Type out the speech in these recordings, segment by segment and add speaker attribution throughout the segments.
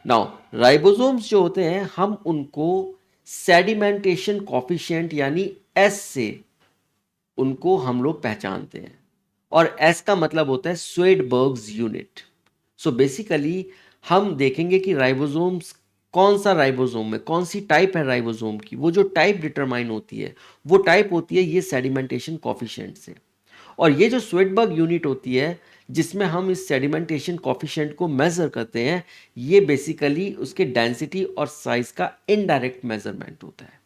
Speaker 1: Now ribosomes जो होते हैं हम उनको सेडिमेंटेशन कॉफिशिएंट यानी एस से उनको हम लोग पहचानते हैं, और एस का मतलब होता है स्वेडबर्ग्स यूनिट। सो बेसिकली हम देखेंगे कि राइबोसोम्स, कौन सा राइबोसोम में कौन सी टाइप है राइबोसोम की, वो जो टाइप डिटरमाइन होती है वो टाइप होती है ये सेडिमेंटेशन कॉफिशिएंट से। और ये जो स्वेडबर्ग यूनिट होती है जिसमें हम इस सेडिमेंटेशन कॉफिशिएंट को मेजर करते हैं, ये बेसिकली उसके डेंसिटी और साइज का इनडायरेक्ट मेजरमेंट होता है।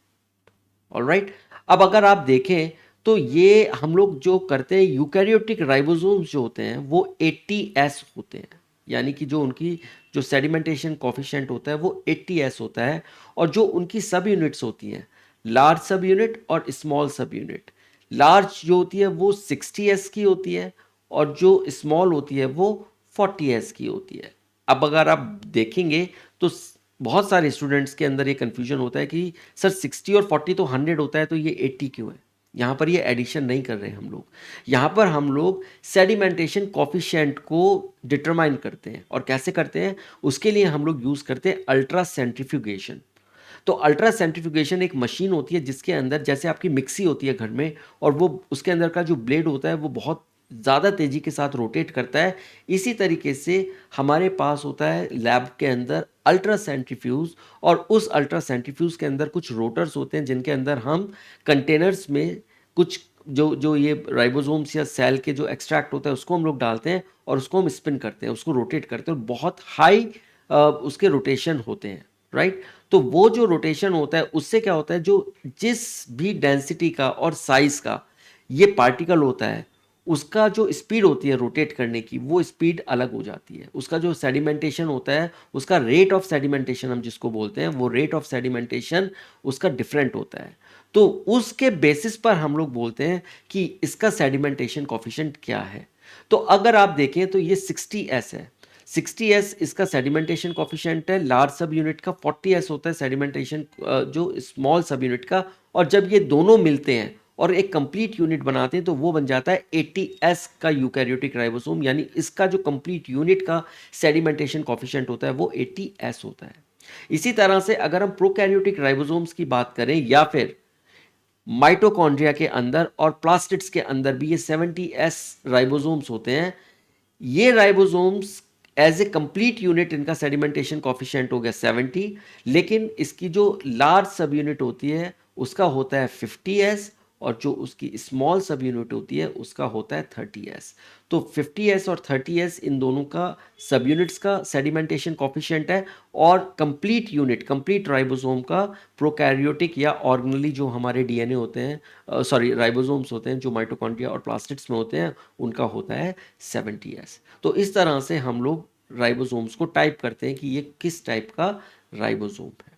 Speaker 1: ऑलराइट, अब अगर आप देखें तो ये हम लोग जो करते हैं यूकैरियोटिक राइबोसोम्स जो होते हैं वो 80s होते हैं, यानी कि जो उनकी जो सेडिमेंटेशन कॉफिशिएंट होता है वो 80s होता है। और जो उनकी सब यूनिट्स होती हैं, लार्ज सब यूनिट और स्मॉल सब यूनिट, लार्ज जो होती है वो 60s की होती है और जो स्मॉल होती है वो 40s की होती है। अब अगर आप देखेंगे तो बहुत सारे स्टूडेंट्स के अंदर ये कन्फ्यूजन होता है कि सर 60 और 40 तो 100 होता है, तो ये 80 क्यों है? यहाँ पर ये एडिशन नहीं कर रहे हैं हम लोग, यहाँ पर हम लोग सेडिमेंटेशन कॉफिशिएंट को डिटरमाइन करते हैं। और कैसे करते हैं? उसके लिए हम लोग यूज़ करते हैं अल्ट्रा सेंट्रीफ्यूगेशन। तो अल्ट्रा सेंट्रीफ्यूगेशन एक मशीन होती है जिसके अंदर, जैसे आपकी मिक्सी होती है घर में, और वो उसके अंदर का जो ब्लेड होता है वो बहुत ज़्यादा तेज़ी के साथ रोटेट करता है, इसी तरीके से हमारे पास होता है लैब के अंदर अल्ट्रा सेंट्रीफ्यूज। और उस अल्ट्रा सेंट्रीफ्यूज के अंदर कुछ रोटर्स होते हैं जिनके अंदर हम कंटेनर्स में कुछ जो जो ये राइबोसोम्स या सेल के जो एक्सट्रैक्ट होता है उसको हम लोग डालते हैं और उसको हम स्पिन करते हैं, उसको रोटेट करते हैं, और बहुत हाई उसके रोटेशन होते हैं। राइट, तो वो जो रोटेशन होता है उससे क्या होता है, जो जिस भी डेंसिटी का और साइज का ये पार्टिकल होता है उसका जो स्पीड होती है रोटेट करने की, वो स्पीड अलग हो जाती है। उसका जो सेडिमेंटेशन होता है, उसका रेट ऑफ सेडिमेंटेशन हम जिसको बोलते हैं, वो रेट ऑफ सेडिमेंटेशन उसका डिफरेंट होता है। तो उसके बेसिस पर हम लोग बोलते हैं कि इसका सेडिमेंटेशन कॉफिशिएंट क्या है। तो अगर आप देखें तो ये 60s है, 60s इसका सेडिमेंटेशन कॉफिशिएंट है। लार्ज सब यूनिट का 40s होता है सेडिमेंटेशन जो स्मॉल सब यूनिट का। और जब ये दोनों मिलते हैं और एक कंप्लीट यूनिट बनाते हैं तो वो बन जाता है 80s का यूकैरियोटिक राइबोसोम, यानी इसका जो कंप्लीट यूनिट का सेडिमेंटेशन कॉफिशिएंट होता है वो 80s होता है। इसी तरह से अगर हम प्रोकैरियोटिक राइबोसोम्स की बात करें या फिर माइटोकॉन्ड्रिया के अंदर और प्लास्टिड्स के अंदर भी ये 70s राइबोसोम्स होते हैं। ये ribosomes as a complete unit इनका सेडिमेंटेशन कॉफिशिएंट हो गया 70, लेकिन इसकी जो लार्ज सब यूनिट होती है उसका होता है 50s, और जो उसकी स्मॉल सब यूनिट होती है उसका होता है 30s। तो 50s और 30s इन दोनों का सब यूनिट्स का सेडिमेंटेशन कॉफिशिएंट है। और कंप्लीट यूनिट, कंप्लीट राइबोसोम का, प्रोकैरियोटिक या ऑर्गेनली जो हमारे डीएनए होते हैं, सॉरी राइबोसोम्स होते हैं जो माइटोकॉन्ड्रिया और प्लास्टिड्स में होते हैं, उनका होता है 70s। तो इस तरह से हम लोग राइबोसोम्स को टाइप करते हैं कि ये किस टाइप का राइबोसोम है।